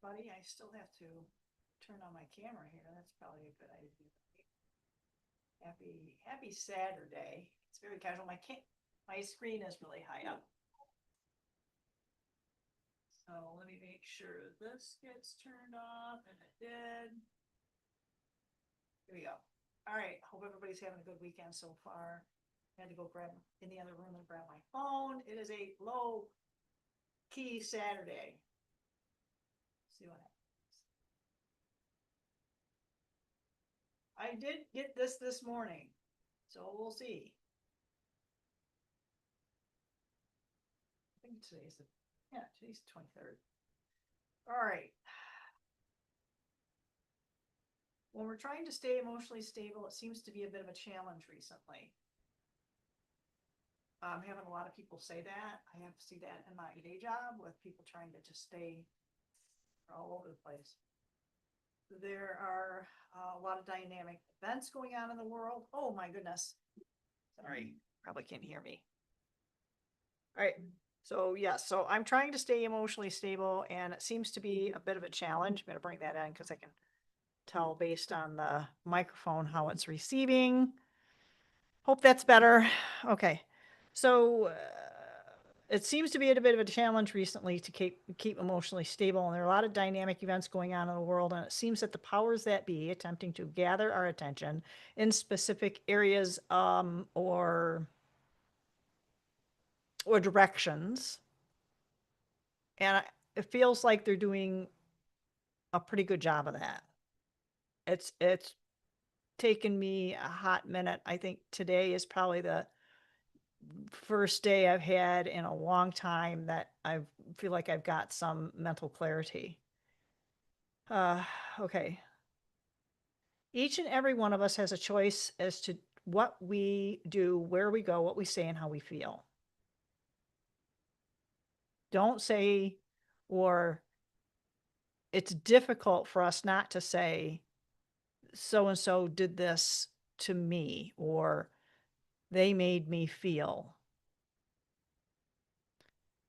everybody. I still have to turn on my camera here. That's probably a good idea. Happy Saturday. It's very casual. My screen is really high up. So let me make sure this gets turned off, and it did. Here we go. All right. Hope everybody's having a good weekend so far. I had to go grab in the other room and grab my phone. It is a low key Saturday. See what happens. I did get this morning, so we'll see. I think today's the 23rd. All right. When we're trying to stay emotionally stable, it seems to be a bit of a challenge recently. I'm having a lot of people say that. I have to see that in my day job with people trying to just stay all over the place. There are a lot of dynamic events going on in the world. Oh my goodness. Sorry, probably can't hear me. All right. So yes, so I'm trying to stay emotionally stable, and it seems to be a bit of a challenge. I'm going to bring that in because I can tell based on the microphone how it's receiving. Hope that's better. Okay. So it seems to be a bit of a challenge recently to keep emotionally stable, and there are a lot of dynamic events going on in the world, and it seems that the powers that be attempting to gather our attention in specific areas or directions, and it feels like they're doing a pretty good job of that. It's taken me a hot minute. I think today is probably the first day I've had in a long time that I feel like I've got some mental clarity. Okay. Each and every one of us has a choice as to what we do, where we go, what we say, and how we feel. Don't say, or it's difficult for us not to say, so and so did this to me, or they made me feel.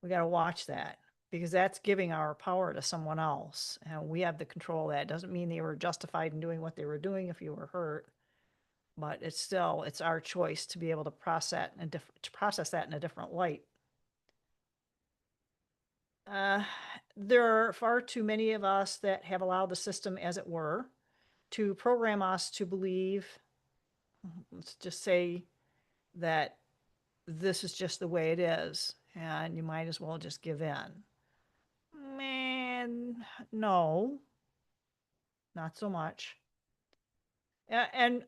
We got to watch that because that's giving our power to someone else, and we have the control of that. It doesn't mean they were justified in doing what they were doing if you were hurt, but it's our choice to be able to process that in a different light. There are far too many of us that have allowed the system, as it were, to program us to believe, let's just say, that this is just the way it is, and you might as well just give in. Man, no, not so much. And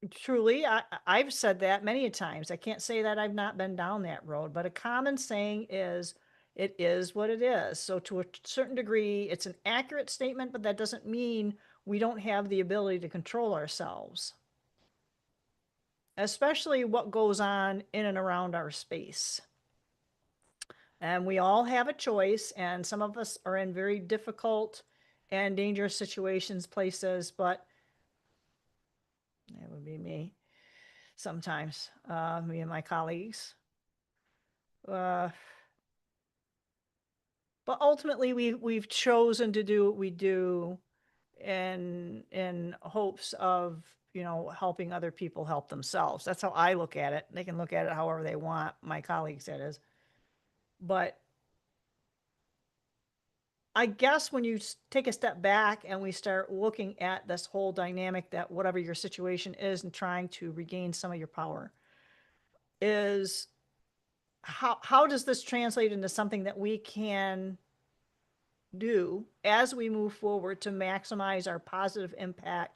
truly, I've said that many times. I can't say that I've not been down that road, but a common saying is, it is what it is. So to a certain degree, it's an accurate statement, but that doesn't mean we don't have the ability to control ourselves, especially what goes on in and around our space. And we all have a choice, and some of us are in very difficult and dangerous situations, places, but it would be me sometimes, me and my colleagues. But ultimately, we've chosen to do what we do in hopes of, helping other people help themselves. That's how I look at it. They can look at it however they want, my colleagues, that is. But I guess when you take a step back and we start looking at this whole dynamic, that whatever your situation is and trying to regain some of your power, is how does this translate into something that we can do as we move forward to maximize our positive impact,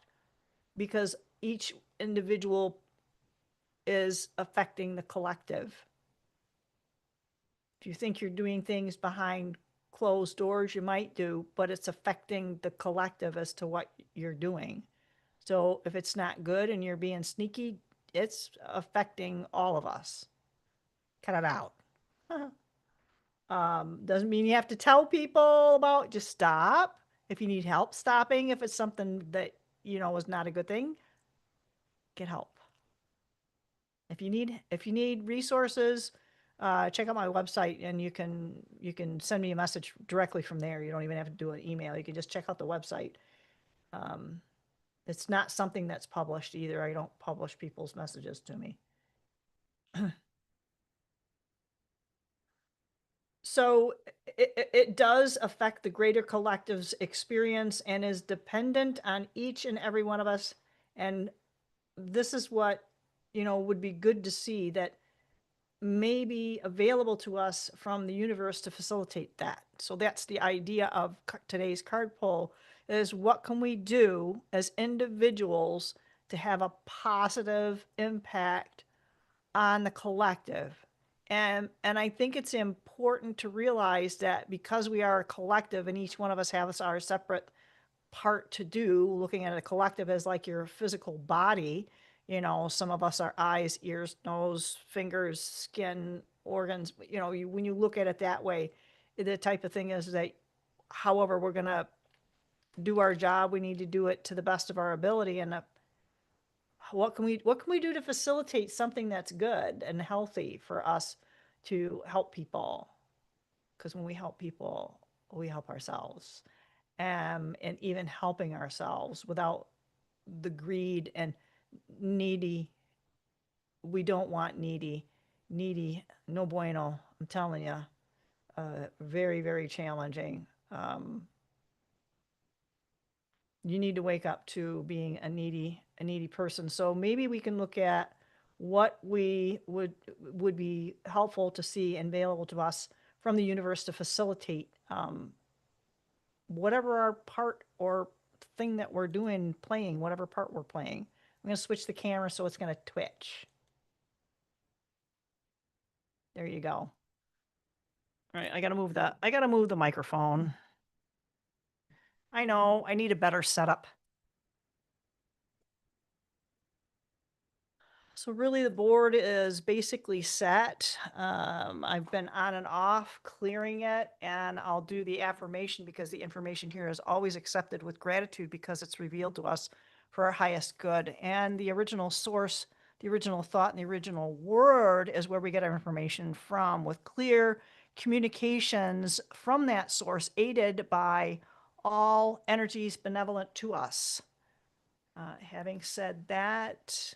because each individual is affecting the collective. If you think you're doing things behind closed doors, you might do, but it's affecting the collective as to what you're doing. So if it's not good and you're being sneaky, it's affecting all of us. Cut it out. Doesn't mean you have to tell people about, just stop. If you need help stopping, if it's something that, is not a good thing, get help. If you need resources, check out my website and you can send me a message directly from there. You don't even have to do an email. You can just check out the website. Um, it's not something that's published either. I don't publish people's messages to me. So it does affect the greater collective's experience and is dependent on each and every one of us. And this is what, would be good to see that may be available to us from the universe to facilitate that. So that's the idea of today's card pull is what can we do as individuals to have a positive impact on the collective. And I think it's important to realize that because we are a collective and each one of us has our separate part to do, looking at a collective as like your physical body, some of us are eyes, ears, nose, fingers, skin, organs, when you look at it that way, the type of thing is that however we're going to do our job, we need to do it to the best of our ability. And what can we do to facilitate something that's good and healthy for us to help people? Because when we help people, we help ourselves. And even helping ourselves without the greed and needy. We don't want needy, no bueno. I'm telling you, very, very challenging. You need to wake up to being a needy person. So maybe we can look at what we would be helpful to see and available to us from the universe to facilitate whatever our part or thing that we're doing, playing, whatever part we're playing. I'm going to switch the camera so it's going to twitch. There you go. All right, I got to move the microphone. I know, I need a better setup. So really the board is basically set. I've been on and off clearing it, and I'll do the affirmation because the information here is always accepted with gratitude because it's revealed to us for our highest good. And the original source, the original thought, and the original word is where we get our information from, with clear communications from that source aided by all energies benevolent to us. Having said that,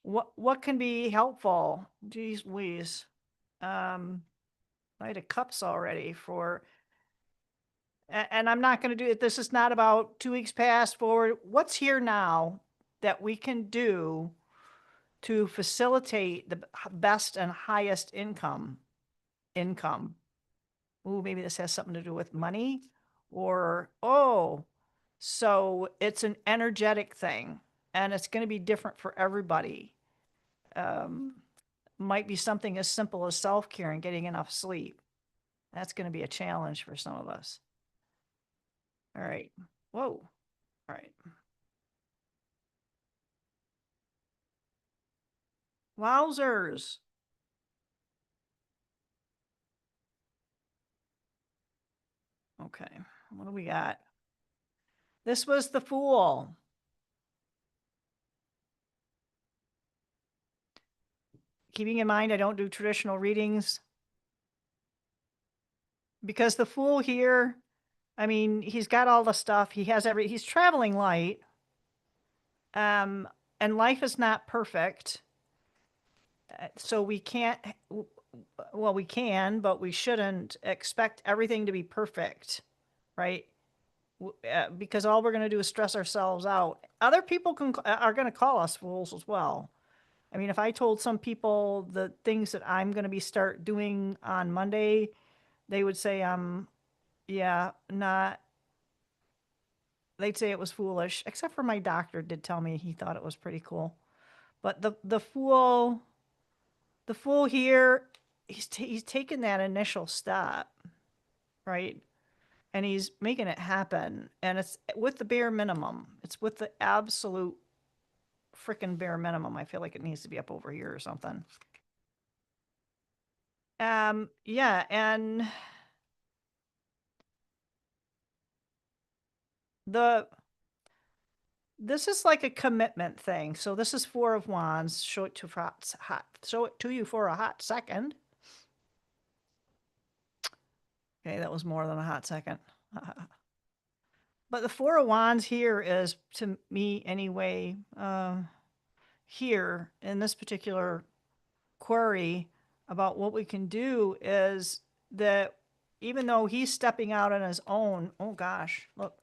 what can be helpful? Geez Louise. Knight of Cups already for, and I'm not going to do it. This is not about 2 weeks past forward. What's here now that we can do to facilitate the best and highest income? Ooh, maybe this has something to do with money or, so it's an energetic thing and it's going to be different for everybody. Might be something as simple as self-care and getting enough sleep. That's going to be a challenge for some of us. All right. Whoa. All right. Wowzers. Okay. What do we got? This was the Fool. Keeping in mind, I don't do traditional readings because the Fool here, I mean, he's got all the stuff. He's traveling light. And life is not perfect. So we can't, well, we can, but we shouldn't expect everything to be perfect, right? Because all we're going to do is stress ourselves out. Other people are going to call us fools as well. I mean, if I told some people the things that I'm going to be start doing on Monday, they would say, yeah, not. They'd say it was foolish, except for my doctor did tell me he thought it was pretty cool. But the fool here, he's taken that initial step, right? And he's making it happen. And it's with the bare minimum. It's with the absolute freaking bare minimum. I feel like it needs to be up over here or something. Yeah, and the This is like a commitment thing. So this is Four of Wands. Show it to show it to you for a hot second. Okay, that was more than a hot second. But the Four of Wands here is, to me anyway, here in this particular query about what we can do is that even though he's stepping out on his own, oh gosh, look,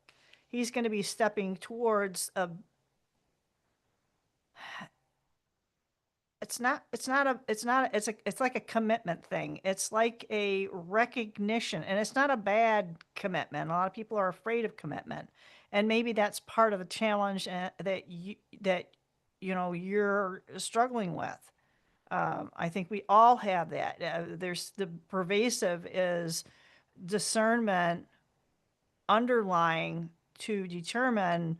he's going to be stepping towards a, it's like a commitment thing. It's like a recognition, and it's not a bad commitment. A lot of people are afraid of commitment. And maybe that's part of the challenge that you know you're struggling with. I think we all have that. There's the pervasive is discernment underlying to determine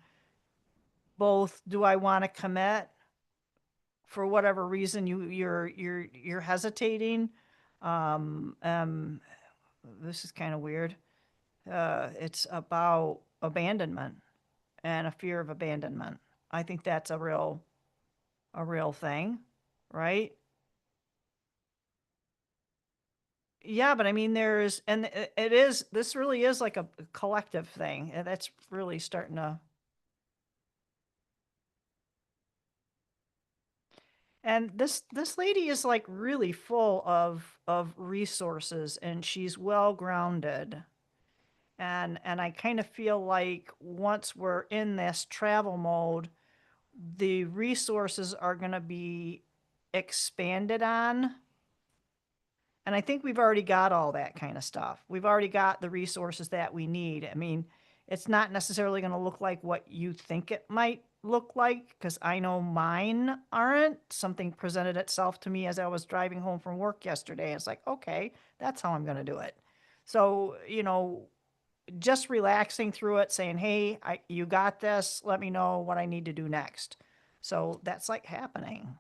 both, do I want to commit for whatever reason you're hesitating. Um, um, this is kind of weird. It's about abandonment and a fear of abandonment. I think that's a real thing, right? Yeah, but I mean, and it is, this really is like a collective thing. And that's really starting to, and this lady is like really full of resources, and she's well grounded. And I kind of feel like once we're in this travel mode, the resources are going to be expanded on. And I think we've already got all that kind of stuff. We've already got the resources that we need. I mean, it's not necessarily going to look like what you think it might look like, because I know mine aren't. Something presented itself to me as I was driving home from work yesterday. It's like, okay, that's how I'm going to do it. So, just relaxing through it, saying, hey, you got this. Let me know what I need to do next. So that's like happening.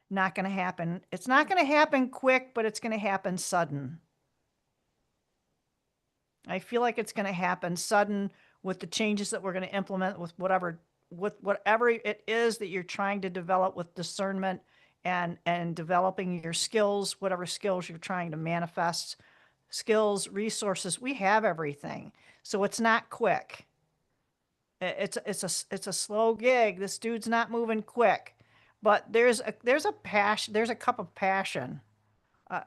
Not going to happen. It's not going to happen quick, but it's going to happen sudden. I feel like it's going to happen sudden with the changes that we're going to implement with whatever it is that you're trying to develop with discernment and developing your skills, whatever skills you're trying to manifest, skills, resources. We have everything. So it's not quick. It's a slow gig. This dude's not moving quick. But there's a passion, there's a cup of passion.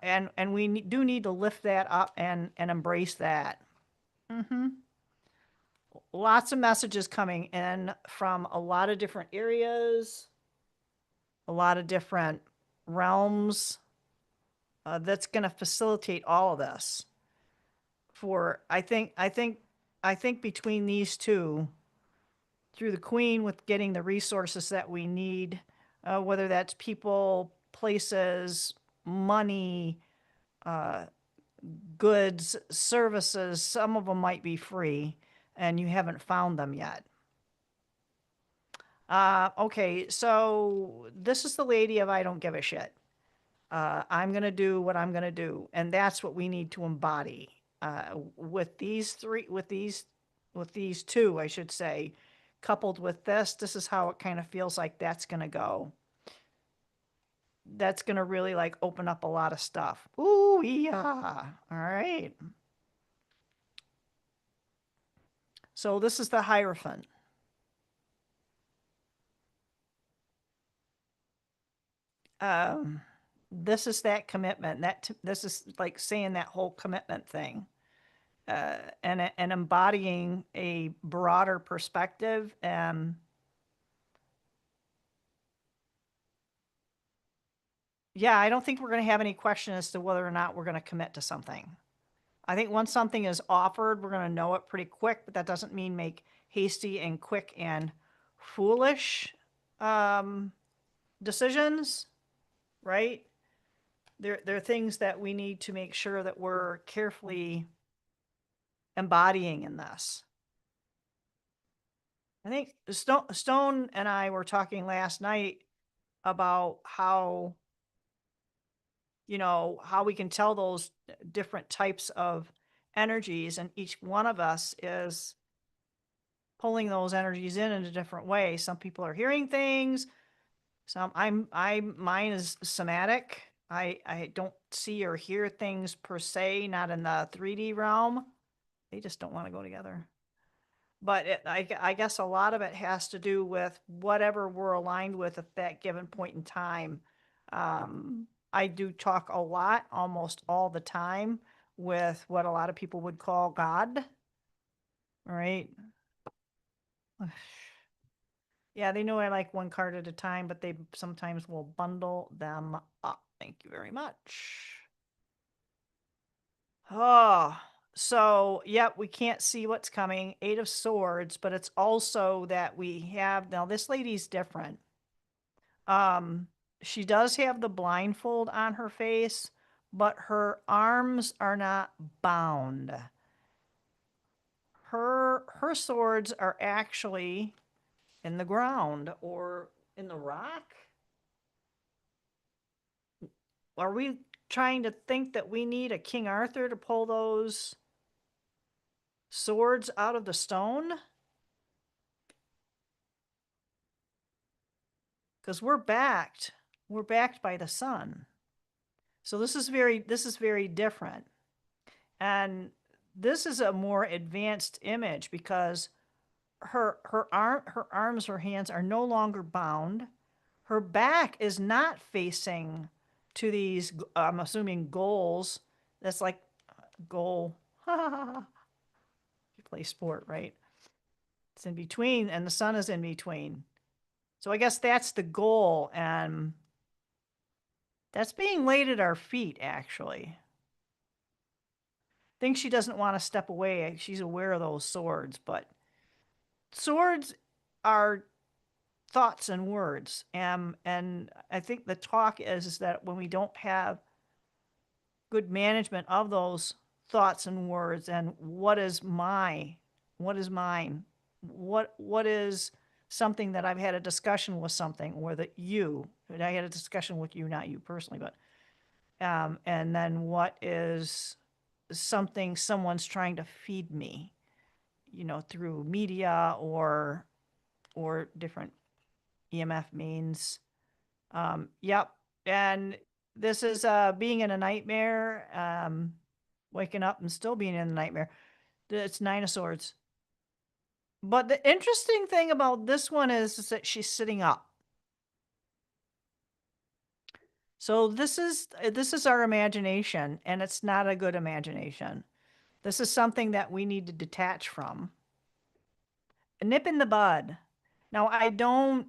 And we do need to lift that up and embrace that. Hmm. Lots of messages coming in from a lot of different areas, a lot of different realms. That's going to facilitate all of this. For I think between these two, through the Queen with getting the resources that we need, whether that's people, places, money, uh, goods, services. Some of them might be free and you haven't found them yet. Okay, so this is the lady of I don't give a shit. I'm going to do what I'm going to do. And that's what we need to embody. With these three, with these two, I should say, coupled with this is how it kind of feels like that's going to go. That's going to really like open up a lot of stuff. Ooh, yeah. All right. So this is the Hierophant. Um, this is that commitment. This is like saying that whole commitment thing, and embodying a broader perspective. Yeah, I don't think we're going to have any question as to whether or not we're going to commit to something. I think once something is offered, we're going to know it pretty quick, but that doesn't mean make hasty and quick and foolish um, decisions, right? There are things that we need to make sure that we're carefully embodying in this. I think Stone and I were talking last night about how we can tell those different types of energies, and each one of us is pulling those energies in a different way. Some people are hearing things. Mine is somatic. I don't see or hear things per se, not in the 3D realm. They just don't want to go together. But I guess a lot of it has to do with whatever we're aligned with at that given point in time. I do talk a lot, almost all the time, with what a lot of people would call God, right? Yeah, they know I like one card at a time, but they sometimes will bundle them up. Thank you very much. Oh, so yep, we can't see what's coming. Eight of Swords, but it's also that we have now this lady's different. Um, she does have the blindfold on her face, but her arms are not bound. Her swords are actually in the ground or in the rock. Are we trying to think that we need a King Arthur to pull those swords out of the stone? Because we're backed by the sun. So this is very different. And this is a more advanced image because her arms, her hands are no longer bound. Her back is not facing to these I'm assuming goals. That's like goal. You play sport, right? It's in between and the sun is in between. So I guess that's the goal and that's being laid at our feet actually. Thinks she doesn't want to step away. She's aware of those swords, but swords are thoughts and words. And I think the talk is that when we don't have good management of those thoughts and words and what is mine, what is something that I've had a discussion with something or that I had a discussion with you, not you personally, but and then what is something someone's trying to feed me, through media or different EMF means. Yep. And this is being in a nightmare, waking up and still being in a nightmare. It's Nine of Swords. But the interesting thing about this one is that she's sitting up. So this is our imagination, and it's not a good imagination. This is something that we need to detach from. A nip in the bud. Now, I don't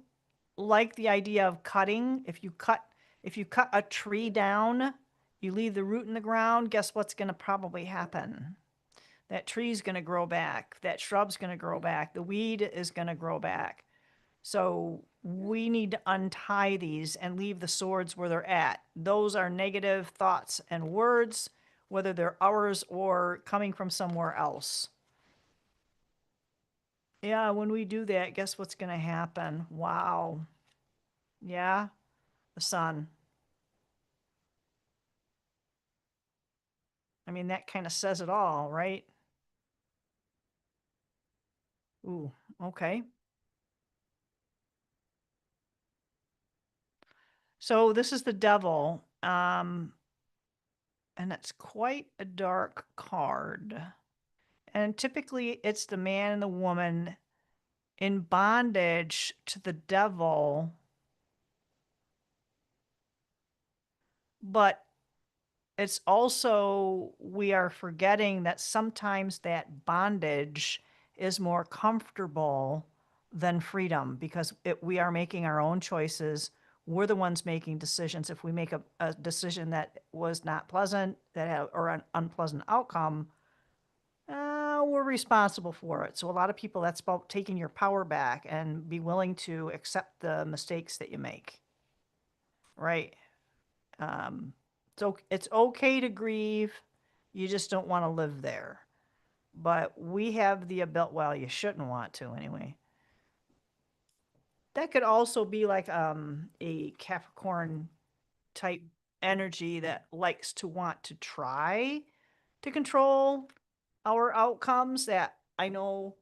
like the idea of cutting. If you cut a tree down, you leave the root in the ground, guess what's going to probably happen? That tree's going to grow back. That shrub's going to grow back. The weed is going to grow back. So we need to untie these and leave the swords where they're at. Those are negative thoughts and words, whether they're ours or coming from somewhere else. Yeah, when we do that, guess what's going to happen? Wow. Yeah, the sun. I mean, that kind of says it all, right? Ooh, okay. So this is the devil, and it's quite a dark card. And typically it's the man and the woman in bondage to the devil, but it's also, we are forgetting that sometimes that bondage is more comfortable than freedom because we are making our own choices. We're the ones making decisions. If we make a decision that was not pleasant, or an unpleasant outcome, we're responsible for it. So a lot of people, that's about taking your power back and be willing to accept the mistakes that you make. Right. So it's okay to grieve. You just don't want to live there. But we have the ability, well, you shouldn't want to anyway. That could also be like a Capricorn type energy that likes to want to try to control our outcomes, that I know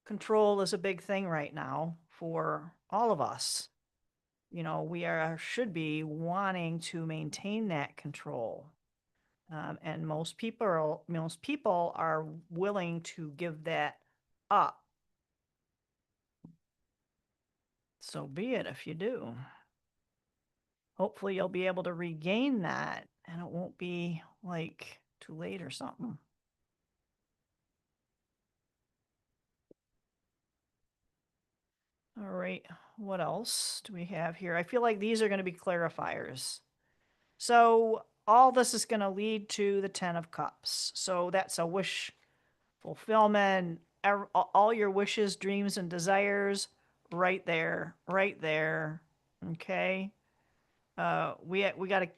control is a big thing right now for all of us. We should be wanting to maintain that control. And most people are willing to give that up. So be it if you do. Hopefully you'll be able to regain that and it won't be like too late or something. All right, what else do we have here? I feel like these are going to be clarifiers. So all this is going to lead to the 10 of Cups. So that's a wish fulfillment, all your wishes, dreams, and desires right there, right there. Okay. We got to,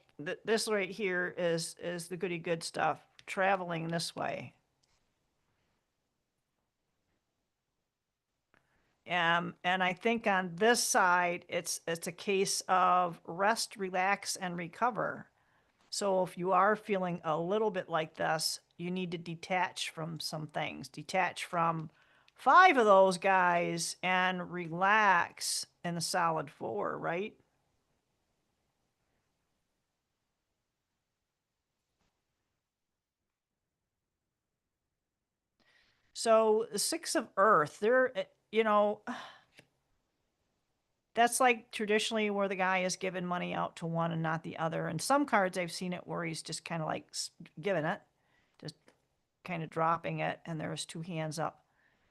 this right here is the goody good stuff, traveling this way. And I think on this side, it's a case of rest, relax, and recover. So if you are feeling a little bit like this, you need to detach from some things. Detach from 5 of those guys and relax in the solid 4, right? So the 6 of Earth, that's like traditionally where the guy is giving money out to one and not the other. And some cards I've seen it where he's just kind of like giving it, just kind of dropping it, and there's 2 hands up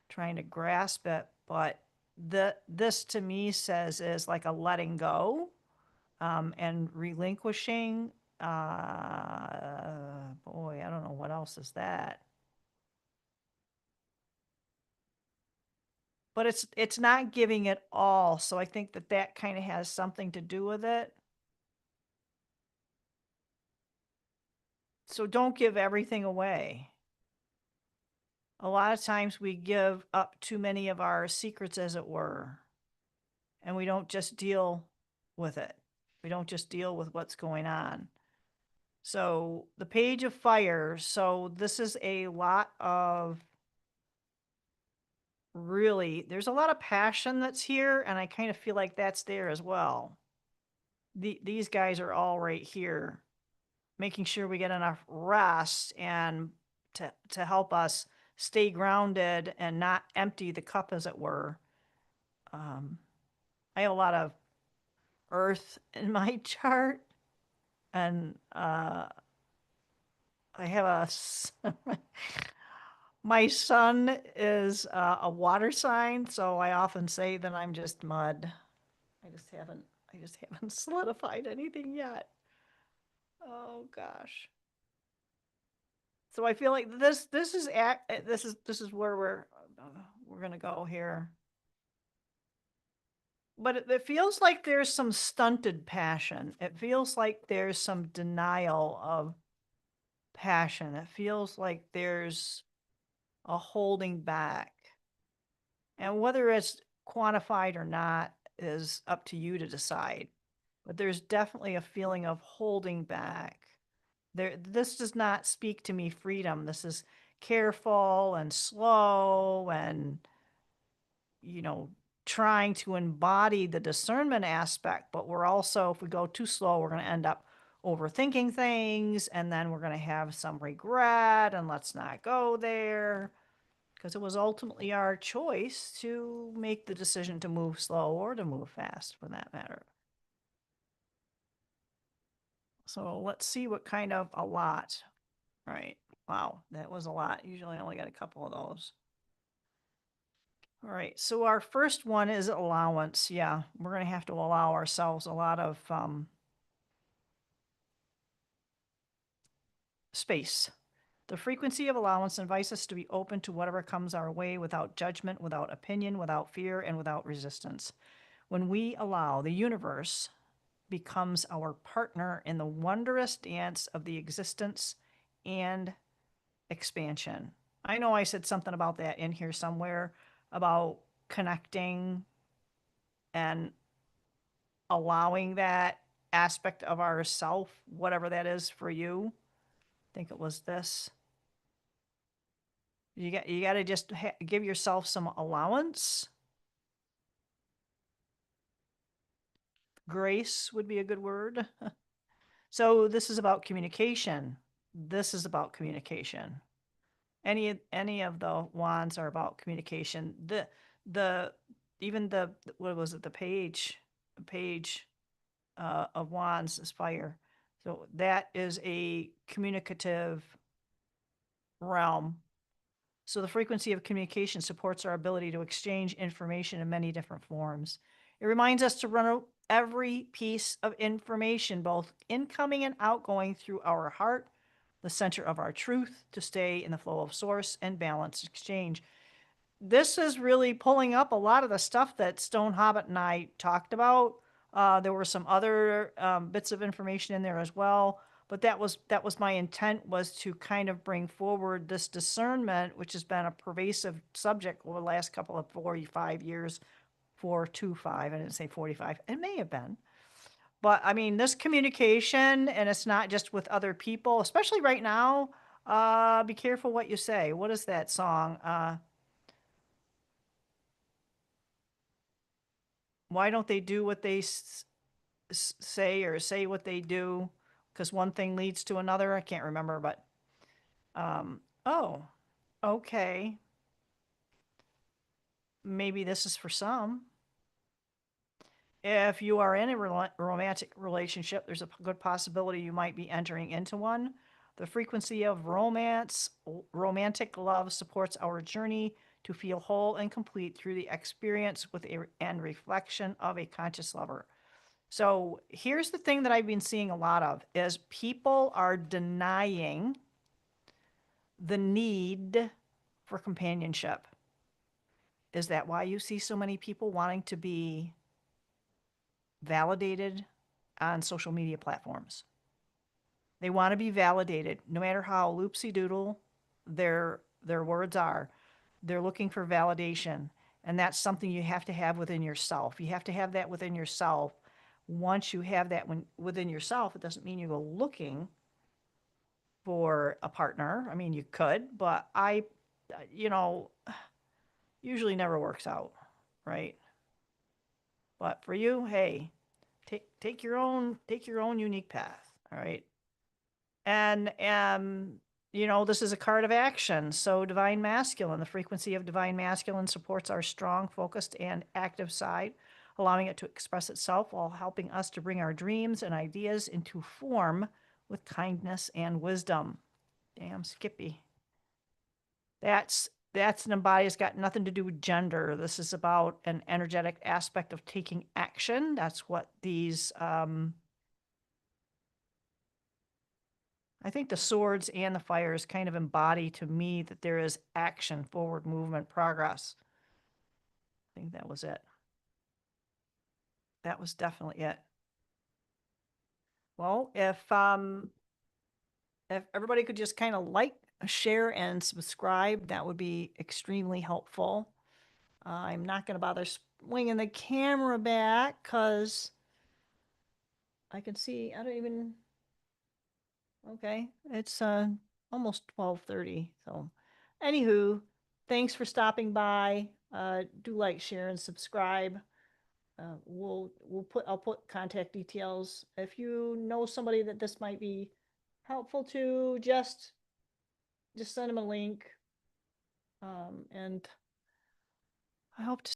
trying to grasp it. But this to me says is like a letting go, and relinquishing. Boy, I don't know what else is that. But it's not giving it all, so I think that kind of has something to do with it. So don't give everything away. A lot of times we give up too many of our secrets, as it were, and we don't just deal with it. We don't just deal with what's going on. So the Page of Fire. So this is a lot of, really, there's a lot of passion that's here, and I kind of feel like that's there as well. These guys are all right here, making sure we get enough rest and to help us stay grounded and not empty the cup, as it were. I have a lot of earth in my chart, and I have my sun is a water sign, so I often say that I'm just mud. I just haven't solidified anything yet. Oh gosh. So I feel like this is where we're gonna go here. But it feels like there's some stunted passion. It feels like there's some denial of passion. It feels like there's a holding back. And whether it's quantified or not is up to you to decide. But there's definitely a feeling of holding back. This does not speak to me freedom. This is careful and slow and, you know, trying to embody the discernment aspect, but we're also, if we go too slow, we're going to end up overthinking things, and then we're going to have some regret, and let's not go there, because it was ultimately our choice to make the decision to move slow or to move fast, for that matter. So let's see what kind of a lot. All right. Wow, that was a lot. Usually I only got a couple of those. All right, so our first one is allowance. Yeah, we're going to have to allow ourselves a lot of space. The frequency of allowance invites us to be open to whatever comes our way without judgment, without opinion, without fear, and without resistance. When we allow, the universe becomes our partner in the wondrous dance of the existence and expansion. I know I said something about that in here somewhere about connecting and allowing that aspect of ourself, whatever that is for you. I think it was this. You got to just give yourself some allowance. Grace would be a good word. So this is about communication. This is about communication. Any of the wands are about communication. The even the what was it, the page of wands is fire. So that is a communicative realm. So the frequency of communication supports our ability to exchange information in many different forms. It reminds us to run every piece of information, both incoming and outgoing, through our heart, the center of our truth, to stay in the flow of source and balanced exchange. This is really pulling up a lot of the stuff that Stone Hobbit and I talked about. There were some other bits of information in there as well, but that was my intent, was to kind of bring forward this discernment, which has been a pervasive subject over the last couple of 45 years. 425, I didn't say 45. It may have been. But I mean, this communication, and it's not just with other people, especially right now. Be careful what you say. What is that song? Why don't they do what they say, or say what they do? Because one thing leads to another. I can't remember, but oh, okay. Maybe this is for some. If you are in a romantic relationship, there's a good possibility you might be entering into one. The frequency of romantic love supports our journey to feel whole and complete through the experience with and reflection of a conscious lover. So here's the thing that I've been seeing a lot of is people are denying the need for companionship. Is that why you see so many people wanting to be validated on social media platforms? They want to be validated, no matter how loopsy doodle their words are. They're looking for validation, and that's something you have to have within yourself. You have to have that within yourself. Once you have that within yourself, it doesn't mean you go looking for a partner. I mean, you could, but you know, usually never works out, right? But for you, hey, take your own unique path, all right? And you know, this is a card of action. So divine masculine, the frequency of divine masculine supports our strong, focused, and active side, allowing it to express itself while helping us to bring our dreams and ideas into form with kindness and wisdom. Damn, Skippy. That's an embodied. It's got nothing to do with gender. This is about an energetic aspect of taking action. That's what these I think the swords and the fires kind of embody to me that there is action, forward movement, progress. I think that was it. That was definitely it. Well, if everybody could just kind of like, share, and subscribe, that would be extremely helpful. I'm not going to bother swinging the camera back because I can see, I don't even, okay, it's almost 12:30. So anywho, thanks for stopping by. Do like, share, and subscribe. I'll put contact details. If you know somebody that this might be helpful to, just send them a link. And I hope to